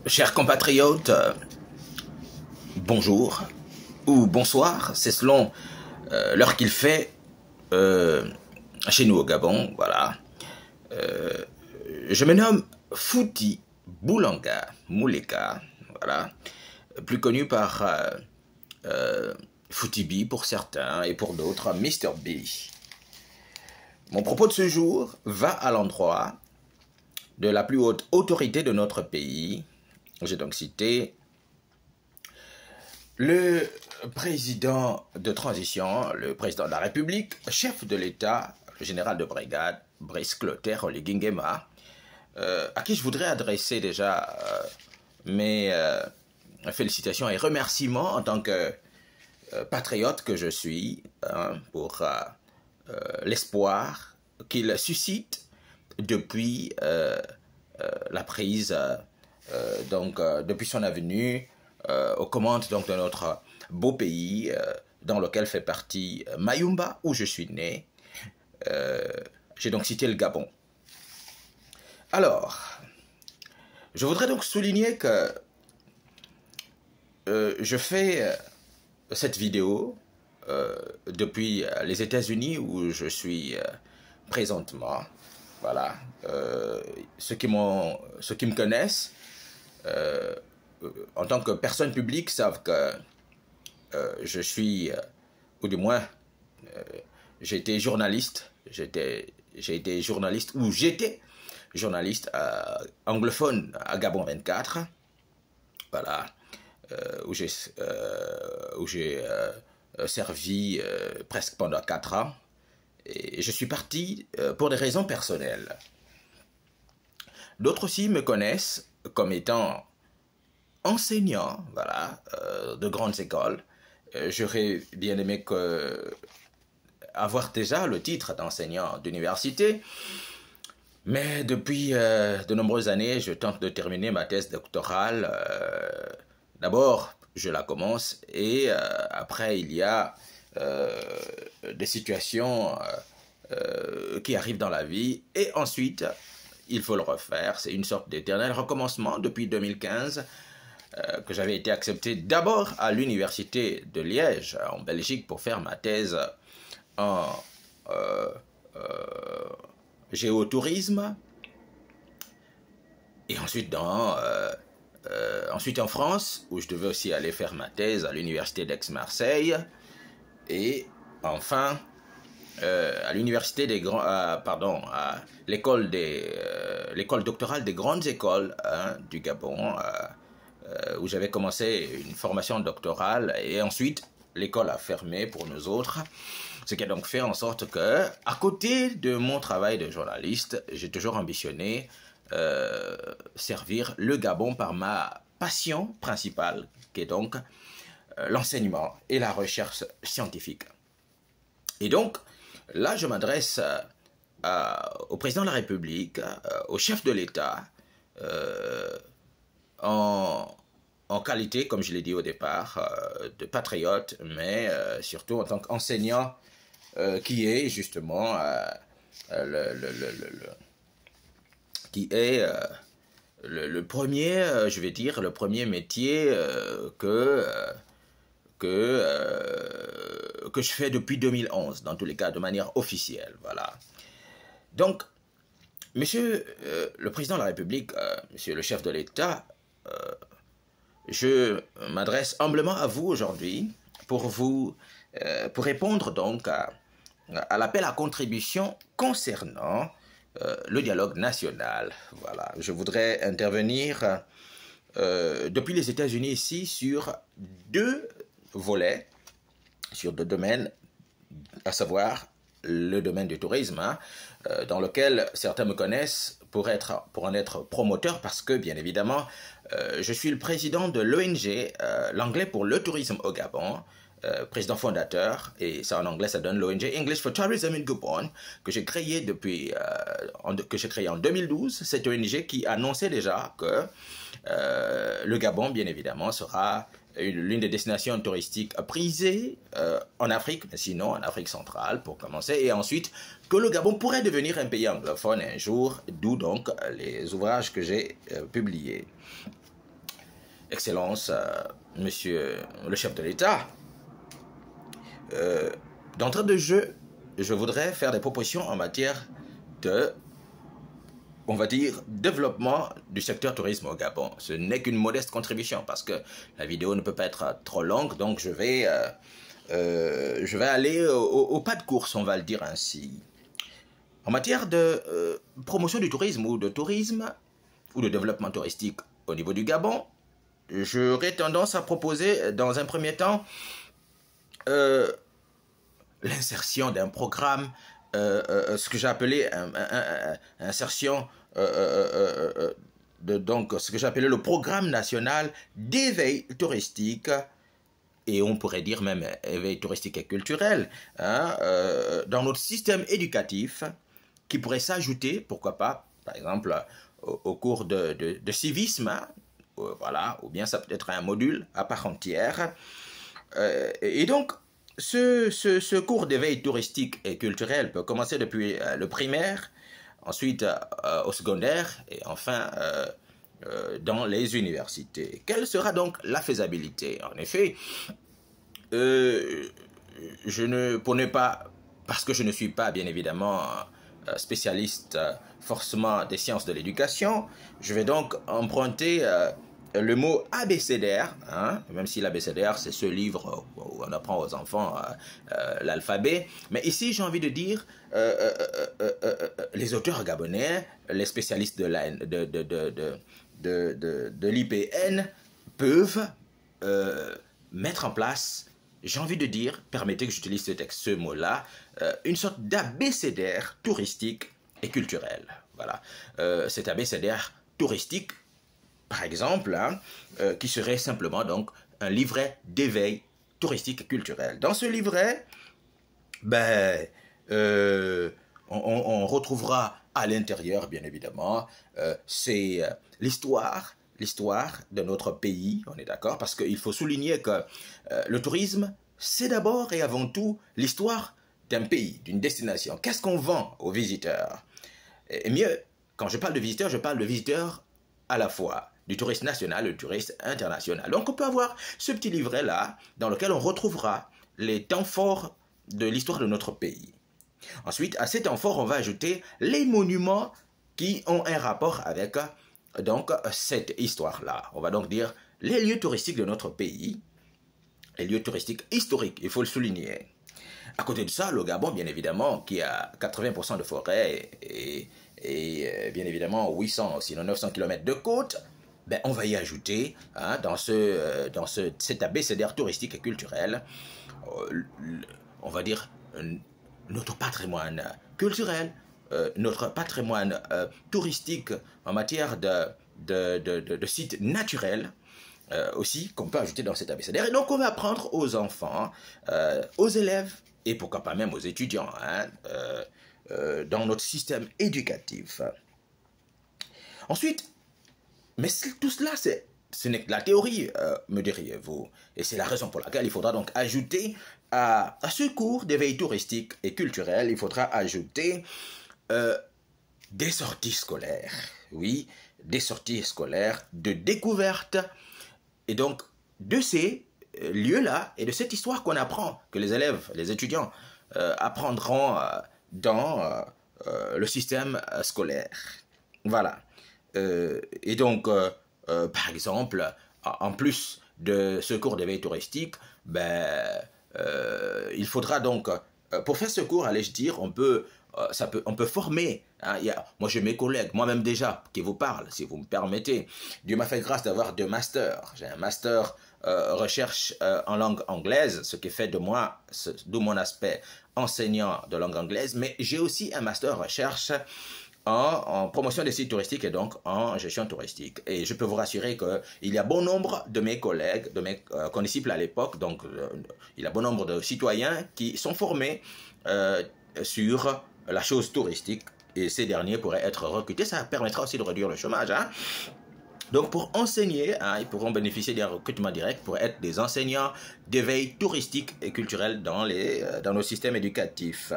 Chers compatriotes, bonjour ou bonsoir, c'est selon l'heure qu'il fait chez nous au Gabon, voilà. Je me nomme Fouti Boulanga Mouleka, voilà, plus connu par Fouti B pour certains et pour d'autres Mr B. Mon propos de ce jour va à l'endroit de la plus haute autorité de notre pays. J'ai donc cité le président de transition, le président de la République, chef de l'État, le général de brigade, Brice Clotaire Oligui Nguema, à qui je voudrais adresser déjà mes félicitations et remerciements en tant que patriote que je suis, pour l'espoir qu'il suscite depuis la prise, depuis son avenue aux commandes donc, de notre beau pays, dans lequel fait partie Mayumba, où je suis né. J'ai donc cité le Gabon. Alors, je voudrais donc souligner que je fais cette vidéo depuis les États-Unis où je suis présentement. Voilà. Ceux qui me connaissent en tant que personne publique savent que je suis, ou du moins, j'ai été journaliste. J'étais journaliste anglophone à Gabon 24. Voilà. Où j'ai servi presque pendant 4 ans. Et je suis parti pour des raisons personnelles. D'autres aussi me connaissent comme étant enseignant, voilà, de grandes écoles. J'aurais bien aimé avoir déjà le titre d'enseignant d'université, mais depuis de nombreuses années, je tente de terminer ma thèse doctorale. D'abord, je la commence et après, il y a des situations qui arrivent dans la vie et ensuite, il faut le refaire. C'est une sorte d'éternel recommencement depuis 2015 que j'avais été accepté d'abord à l'université de Liège en Belgique pour faire ma thèse en géotourisme et ensuite ensuite en France où je devais aussi aller faire ma thèse à l'université d'Aix-Marseille et enfin à l'université des grands, à l'école doctorale des grandes écoles du Gabon, où j'avais commencé une formation doctorale et ensuite l'école a fermé pour nous autres, ce qui a donc fait en sorte que, à côté de mon travail de journaliste, j'ai toujours ambitionné servir le Gabon par ma passion principale, qui est donc l'enseignement et la recherche scientifique. Et donc, là, je m'adresse au président de la République, au chef de l'État, en qualité, comme je l'ai dit au départ, de patriote, mais surtout en tant qu'enseignant qui est justement le premier, je vais dire, le premier métier que je fais depuis 2011, dans tous les cas, de manière officielle, voilà. Donc, monsieur le président de la République, monsieur le chef de l'État, je m'adresse humblement à vous aujourd'hui pour répondre donc à l'appel à contribution concernant le dialogue national. Voilà, je voudrais intervenir depuis les États-Unis ici sur 2 volets, sur 2 domaines, à savoir le domaine du tourisme, dans lequel certains me connaissent pour en être promoteur, parce que, bien évidemment, je suis le président de l'ONG, l'anglais pour le tourisme au Gabon, président fondateur, et ça en anglais ça donne l'ONG English for Tourism in Gabon, que j'ai créé en 2012, cette ONG qui annonçait déjà que le Gabon, bien évidemment, sera l'une des destinations touristiques prisées en Afrique, mais sinon en Afrique centrale pour commencer, et ensuite que le Gabon pourrait devenir un pays anglophone un jour, d'où donc les ouvrages que j'ai publiés. Excellence, Monsieur le chef de l'État, d'entrée de jeu, je voudrais faire des propositions en matière de, on va dire, développement du secteur tourisme au Gabon. Ce n'est qu'une modeste contribution parce que la vidéo ne peut pas être trop longue, donc je vais aller au pas de course, on va le dire ainsi. En matière de promotion du tourisme ou de développement touristique au niveau du Gabon, j'aurais tendance à proposer dans un premier temps l'insertion d'un programme, ce que j'ai appelé insertion, donc ce que j'ai appelé le programme national d'éveil touristique, et on pourrait dire même éveil touristique et culturel, hein, dans notre système éducatif, qui pourrait s'ajouter, pourquoi pas, par exemple, au cours de civisme, hein, voilà, ou bien ça peut être un module à part entière. Et donc, ce cours d'éveil touristique et culturel peut commencer depuis le primaire, ensuite au secondaire et enfin dans les universités. Quelle sera donc la faisabilité? En effet, pour ne pas, parce que je ne suis pas bien évidemment spécialiste forcément des sciences de l'éducation, je vais donc emprunter le mot abécédaire, hein, même si l'abécédaire c'est ce livre où on apprend aux enfants l'alphabet, mais ici j'ai envie de dire les auteurs gabonais, les spécialistes de l'IPN peuvent mettre en place, j'ai envie de dire, permettez que j'utilise ce mot-là, une sorte d'abécédaire touristique et culturel. Voilà. Cet abécédaire touristique, par exemple, hein, qui serait simplement donc un livret d'éveil touristique et culturel. Dans ce livret, ben, on retrouvera à l'intérieur, bien évidemment, c'est l'histoire de notre pays, on est d'accord, parce qu'il faut souligner que le tourisme, c'est d'abord et avant tout l'histoire d'un pays, d'une destination. Qu'est-ce qu'on vend aux visiteurs? Et mieux, quand je parle de visiteurs, je parle de visiteurs à la fois du touriste national et du touriste international. Donc on peut avoir ce petit livret-là dans lequel on retrouvera les temps forts de l'histoire de notre pays. Ensuite, à ces temps forts, on va ajouter les monuments qui ont un rapport avec donc cette histoire-là. On va donc dire les lieux touristiques de notre pays, les lieux touristiques historiques, il faut le souligner. À côté de ça, le Gabon, bien évidemment, qui a 80% de forêt et bien évidemment 800, sinon 900 km de côte, ben, on va y ajouter, hein, dans cet abécédaire touristique et culturel, on va dire notre patrimoine culturel, notre patrimoine touristique en matière de sites naturels, aussi, qu'on peut ajouter dans cet abécédaire. Et donc, on va apprendre aux enfants, aux élèves, et pourquoi pas même aux étudiants, hein, dans notre système éducatif. Ensuite, mais tout cela, ce n'est que la théorie, me diriez-vous. Et c'est la raison pour laquelle il faudra donc ajouter à ce cours d'éveil touristique et culturel, il faudra ajouter des sorties scolaires. Oui, des sorties scolaires de découverte. Et donc, de ces lieux-là et de cette histoire qu'on apprend, que les élèves, les étudiants apprendront dans le système scolaire. Voilà. Et donc, par exemple, en plus de ce cours d'éveil touristique, ben, il faudra donc, pour faire ce cours, allais-je dire, on peut former. Hein, moi, j'ai mes collègues, moi-même déjà, qui vous parlent, si vous me permettez. Dieu m'a fait grâce d'avoir 2 masters. J'ai un master recherche en langue anglaise, ce qui fait de moi, d'où mon aspect enseignant de langue anglaise, mais j'ai aussi un master recherche en promotion des sites touristiques et donc en gestion touristique. Et je peux vous rassurer qu'il y a bon nombre de mes collègues, de mes condisciples à l'époque, donc il y a bon nombre de citoyens qui sont formés sur la chose touristique et ces derniers pourraient être recrutés. Ça permettra aussi de réduire le chômage. Hein. Donc pour enseigner, hein, ils pourront bénéficier d'un recrutement direct pour être des enseignants d'éveil touristique et culturel dans nos systèmes éducatifs.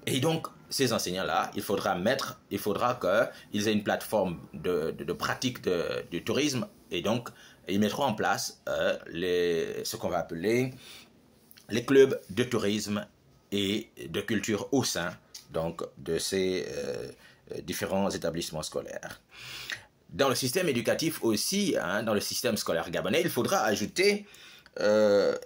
Et donc, ces enseignants-là, il faudra qu'ils aient une plateforme de pratique du tourisme Et donc, ils mettront en place ce qu'on va appeler les clubs de tourisme et de culture au sein donc, de ces différents établissements scolaires. Dans le système éducatif aussi, hein, dans le système scolaire gabonais, il faudra ajouter, j'ai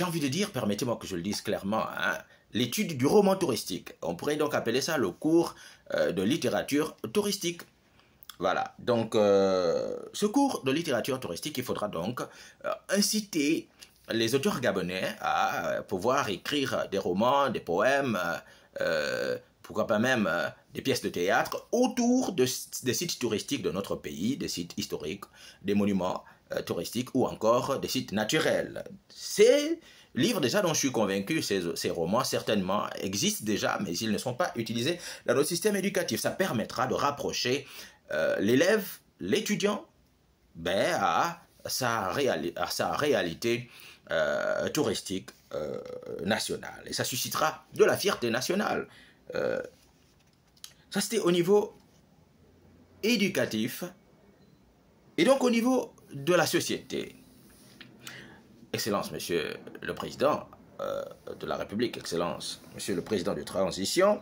envie de dire, permettez-moi que je le dise clairement, hein, l'étude du roman touristique. On pourrait donc appeler ça le cours de littérature touristique. Voilà, donc ce cours de littérature touristique, il faudra donc inciter les auteurs gabonais à pouvoir écrire des romans, des poèmes, pourquoi pas même des pièces de théâtre autour des sites touristiques de notre pays, des sites historiques, des monuments touristiques ou encore des sites naturels. Ces livres déjà dont je suis convaincu, ces romans certainement existent déjà, mais ils ne sont pas utilisés dans notre système éducatif. Ça permettra de rapprocher l'élève, l'étudiant, à sa réalité touristique nationale. Et ça suscitera de la fierté nationale. Ça, c'était au niveau éducatif. Et donc, au niveau de la société. Excellence, Monsieur le Président de la République, Excellence, Monsieur le Président de transition.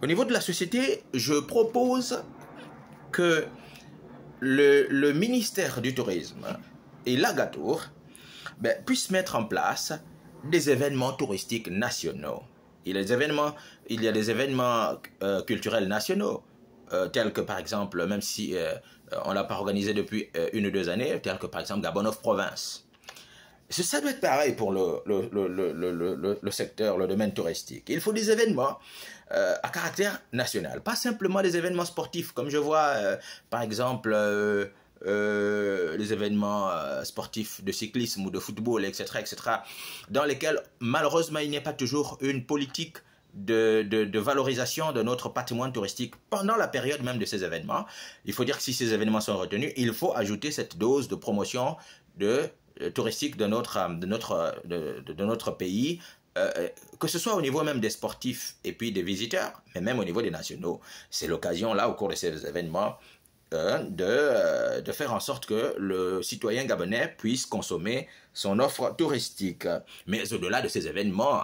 Au niveau de la société, je propose que le ministère du Tourisme et l'Agatour puissent mettre en place des événements touristiques nationaux. Il y a des événements culturels nationaux, tels que par exemple, même si on ne l'a pas organisé depuis 1 ou 2 années, tels que par exemple Gabon of Province. Ça doit être pareil pour le secteur, le domaine touristique. Il faut des événements à caractère national, pas simplement des événements sportifs, comme je vois par exemple les événements sportifs de cyclisme ou de football, etc., dans lesquels malheureusement il n'y a pas toujours une politique de valorisation de notre patrimoine touristique pendant la période même de ces événements. Il faut dire que si ces événements sont retenus, il faut ajouter cette dose de promotion touristique de notre pays, que ce soit au niveau même des sportifs et puis des visiteurs, mais même au niveau des nationaux. C'est l'occasion là, au cours de ces événements, de faire en sorte que le citoyen gabonais puisse consommer son offre touristique. Mais au-delà de ces événements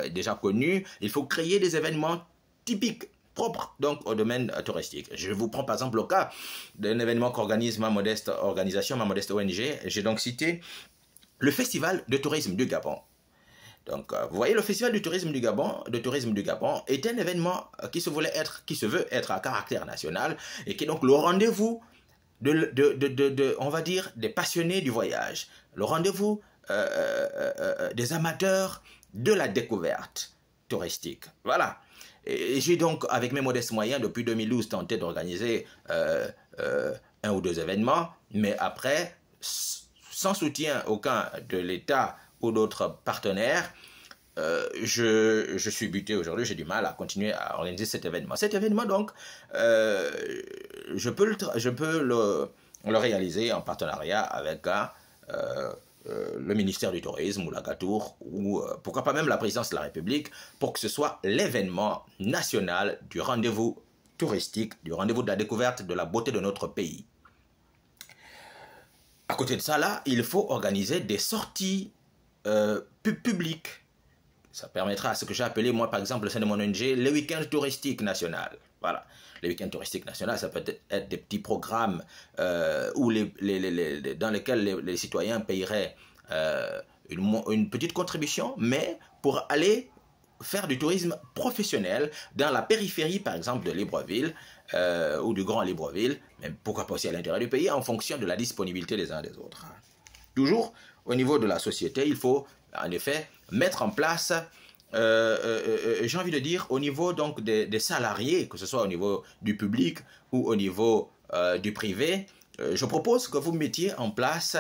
déjà connus, il faut créer des événements typiques, propres donc au domaine touristique. Je vous prends par exemple le cas d'un événement qu'organise ma modeste organisation, ma modeste ONG. J'ai donc cité le Festival de tourisme du Gabon. Donc, vous voyez, le Festival du tourisme du Gabon est un événement qui se veut être à caractère national et qui est donc le rendez-vous on va dire, des passionnés du voyage, le rendez-vous des amateurs de la découverte touristique. Voilà. Et j'ai donc, avec mes modestes moyens, depuis 2012, tenté d'organiser 1 ou 2 événements, mais après, sans soutien aucun de l'État ou d'autres partenaires, je suis buté aujourd'hui, j'ai du mal à continuer à organiser cet événement. Cet événement, donc, je peux le réaliser en partenariat avec le ministère du Tourisme ou l'Agatour, ou pourquoi pas même la présidence de la République, pour que ce soit l'événement national du rendez-vous touristique, du rendez-vous de la découverte de la beauté de notre pays. À côté de ça, là, il faut organiser des sorties publiques. Ça permettra à ce que j'ai appelé, moi, par exemple, au sein de mon ONG, les week-ends touristiques nationaux. Voilà. Les week-ends touristiques nationaux, ça peut être des petits programmes dans lesquels les citoyens paieraient une petite contribution, mais pour aller faire du tourisme professionnel dans la périphérie, par exemple, de Libreville ou du Grand Libreville, mais pourquoi pas aussi à l'intérieur du pays, en fonction de la disponibilité des uns des autres. Toujours au niveau de la société, il faut en effet mettre en place, j'ai envie de dire, au niveau donc des salariés, que ce soit au niveau du public ou au niveau du privé, je propose que vous mettiez en place,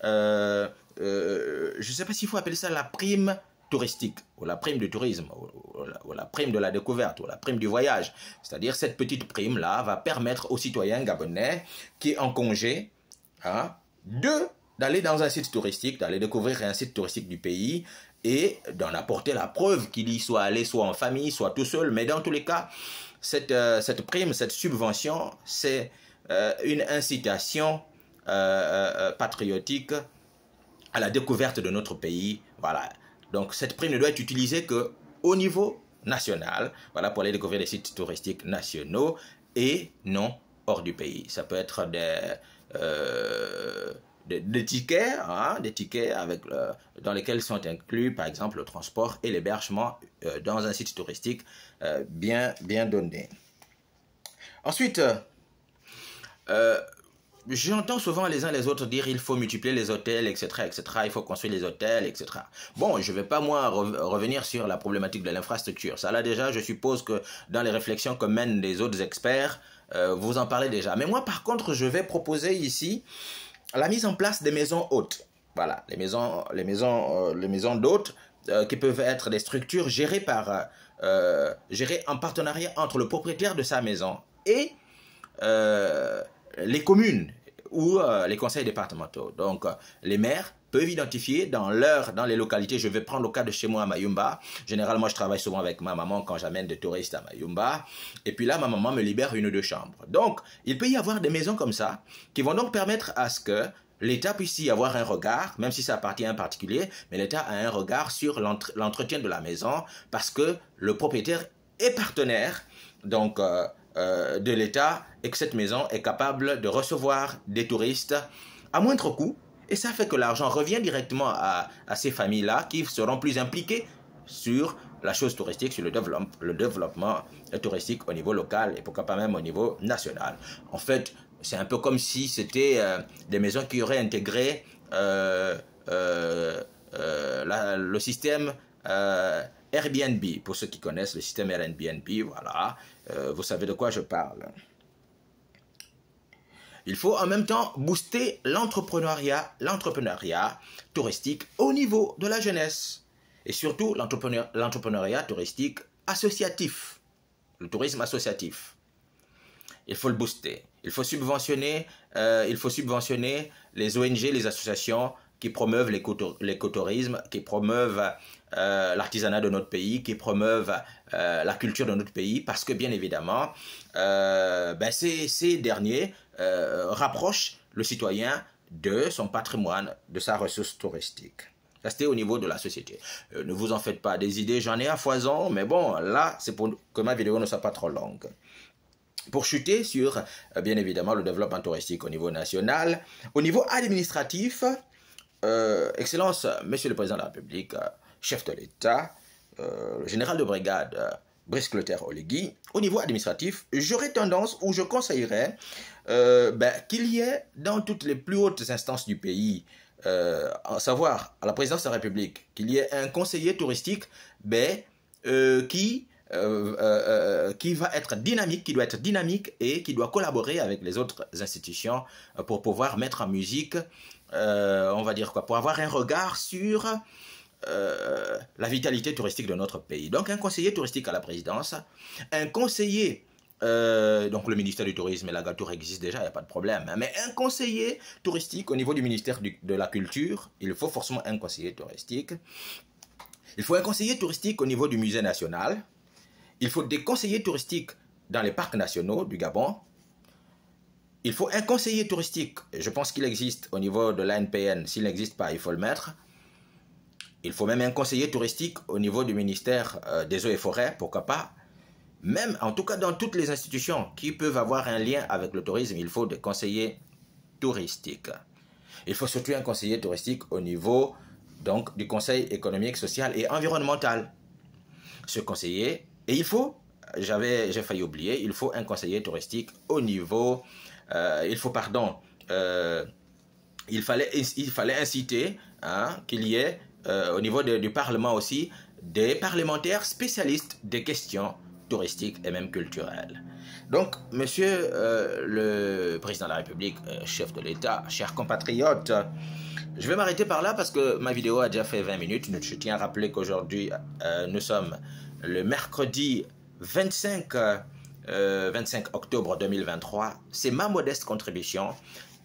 je ne sais pas s'il faut appeler ça la prime touristique, ou la prime du tourisme, ou la prime de la découverte, ou la prime du voyage. C'est-à-dire cette petite prime-là va permettre aux citoyens gabonais qui est en congé d'aller dans un site touristique, d'aller découvrir un site touristique du pays et d'en apporter la preuve qu'il y soit allé, soit en famille, soit tout seul. Mais dans tous les cas, cette prime, cette subvention, c'est une incitation patriotique à la découverte de notre pays. Voilà. Donc cette prime ne doit être utilisée qu'au niveau national, voilà, pour aller découvrir des sites touristiques nationaux et non hors du pays. Ça peut être des tickets, hein, des tickets avec, dans lesquels sont inclus par exemple le transport et l'hébergement dans un site touristique bien donné. Ensuite, j'entends souvent les uns les autres dire il faut multiplier les hôtels, etc., etc., il faut construire les hôtels, etc. Bon, je ne vais pas, moi, revenir sur la problématique de l'infrastructure. Ça, là, déjà, je suppose que dans les réflexions que mènent les autres experts, vous en parlez déjà. Mais moi, par contre, je vais proposer ici la mise en place des maisons hôtes. Voilà, les maisons d'hôtes qui peuvent être des structures gérées en partenariat entre le propriétaire de sa maison et les communes ou les conseils départementaux. Donc, les maires peuvent identifier dans les localités. Je vais prendre le cas de chez moi à Mayumba. Généralement, je travaille souvent avec ma maman quand j'amène des touristes à Mayumba. Et puis là, ma maman me libère 1 ou 2 chambres. Donc, il peut y avoir des maisons comme ça qui vont donc permettre à ce que l'État puisse y avoir un regard, même si ça appartient à un particulier, mais l'État a un regard sur l'entretien de la maison parce que le propriétaire est partenaire donc, de l'État et que cette maison est capable de recevoir des touristes à moindre coût. Et ça fait que l'argent revient directement à ces familles-là qui seront plus impliquées sur la chose touristique, sur le développement touristique au niveau local et pourquoi pas même au niveau national. En fait, c'est un peu comme si c'était des maisons qui auraient intégré le système Airbnb. Pour ceux qui connaissent le système Airbnb, voilà, vous savez de quoi je parle. Il faut en même temps booster l'entrepreneuriat touristique au niveau de la jeunesse. Et surtout l'entrepreneuriat touristique associatif, le tourisme associatif. Il faut le booster. Il faut subventionner les ONG, les associations qui promeuvent l'écotourisme, qui promeuvent l'artisanat de notre pays, qui promeuvent la culture de notre pays, parce que bien évidemment, ces derniers rapprochent le citoyen de son patrimoine, de sa ressource touristique. Ça, c'était au niveau de la société. Ne vous en faites pas des idées, j'en ai à foison, mais bon, là, c'est pour que ma vidéo ne soit pas trop longue. Pour chuter sur, bien évidemment, le développement touristique au niveau national, au niveau administratif, Excellence, Monsieur le Président de la République, chef de l'État, le général de brigade Brice Clotaire Oligui, au niveau administratif, j'aurais tendance ou je conseillerais qu'il y ait dans toutes les plus hautes instances du pays, à savoir à la présidence de la République, qu'il y ait un conseiller touristique qui va être dynamique, qui doit être dynamique et qui doit collaborer avec les autres institutions pour pouvoir mettre en musique, on va dire quoi, pour avoir un regard sur la vitalité touristique de notre pays. Donc un conseiller touristique à la présidence, un conseiller, donc le ministère du Tourisme et la Gatour existe déjà, il n'y a pas de problème, hein, mais un conseiller touristique au niveau du ministère de la Culture, il faut forcément un conseiller touristique. Il faut un conseiller touristique au niveau du Musée national. Il faut des conseillers touristiques dans les parcs nationaux du Gabon. Il faut un conseiller touristique, je pense qu'il existe au niveau de l'ANPN. S'il n'existe pas, il faut le mettre. Il faut même un conseiller touristique au niveau du ministère des Eaux et Forêts, pourquoi pas. Même, en tout cas, dans toutes les institutions qui peuvent avoir un lien avec le tourisme, il faut des conseillers touristiques. Il faut surtout un conseiller touristique au niveau donc, du Conseil économique, social et environnemental. Ce conseiller, et il faut, j'ai failli oublier, il faut un conseiller touristique au niveau, il fallait inciter qu'il y ait au niveau du Parlement aussi des parlementaires spécialistes des questions touristiques et même culturelles. Donc, monsieur le président de la République, chef de l'État, chers compatriotes, je vais m'arrêter par là parce que ma vidéo a déjà fait 20 minutes. Je tiens à rappeler qu'aujourd'hui, nous sommes le mercredi 25 octobre 2023. C'est ma modeste contribution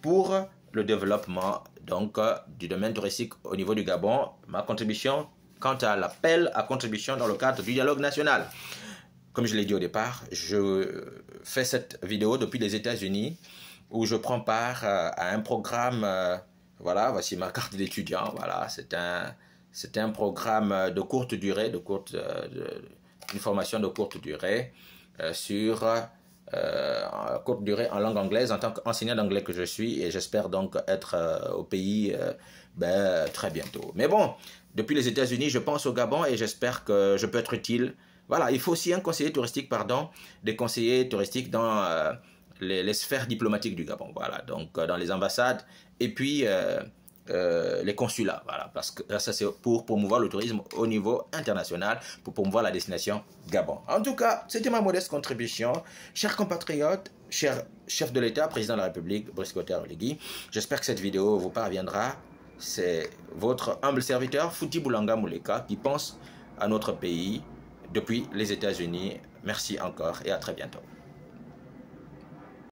pour le développement donc, du domaine touristique au niveau du Gabon. Ma contribution quant à l'appel à contribution dans le cadre du dialogue national. Comme je l'ai dit au départ, je fais cette vidéo depuis les États-Unis où je prends part à un programme. Voilà, voici ma carte d'étudiant. Voilà, c'est un programme de courte durée, une formation de courte durée sur courte durée en langue anglaise en tant qu'enseignant d'anglais que je suis, et j'espère donc être au pays très bientôt. Mais bon, depuis les États-Unis, je pense au Gabon et j'espère que je peux être utile. Voilà, il faut aussi un conseiller touristique, pardon, des conseillers touristiques dans les sphères diplomatiques du Gabon. Voilà, donc dans les ambassades et puis les consulats. Voilà, parce que ça c'est pour promouvoir le tourisme au niveau international, pour promouvoir la destination Gabon. En tout cas, c'était ma modeste contribution. Chers compatriotes, chers chefs de l'État, président de la République, Brice Clotaire Oligui, j'espère que cette vidéo vous parviendra. C'est votre humble serviteur, Fouti Boulanga Mouleka, qui pense à notre pays depuis les États-Unis. Merci encore et à très bientôt.